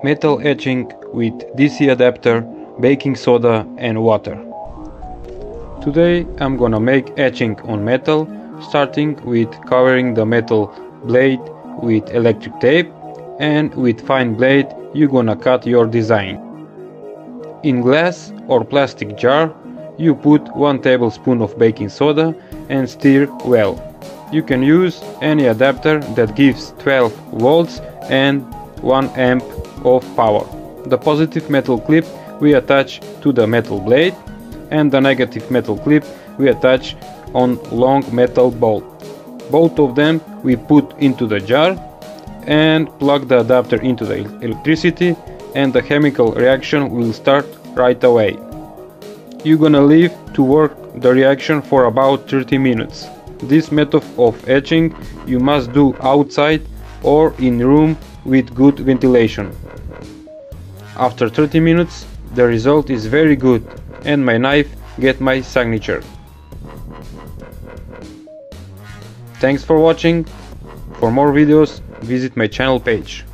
Metal etching with DC adapter, baking soda and water. Today I'm gonna make etching on metal, starting with covering the metal blade with electric tape, and with fine blade you're gonna cut your design. In glass or plastic jar you put 1 tablespoon of baking soda and stir well. You can use any adapter that gives 12 volts and 1 amp of power. The positive metal clip we attach to the metal blade, and the negative metal clip we attach on long metal bolt. Both of them we put into the jar and plug the adapter into the electricity, and the chemical reaction will start right away. You're gonna leave to work the reaction for about 30 minutes. This method of etching you must do outside or in room with good ventilation. After 30 minutes the result is very good and my knife get my signature. Thanks for watching. For more videos visit my channel page.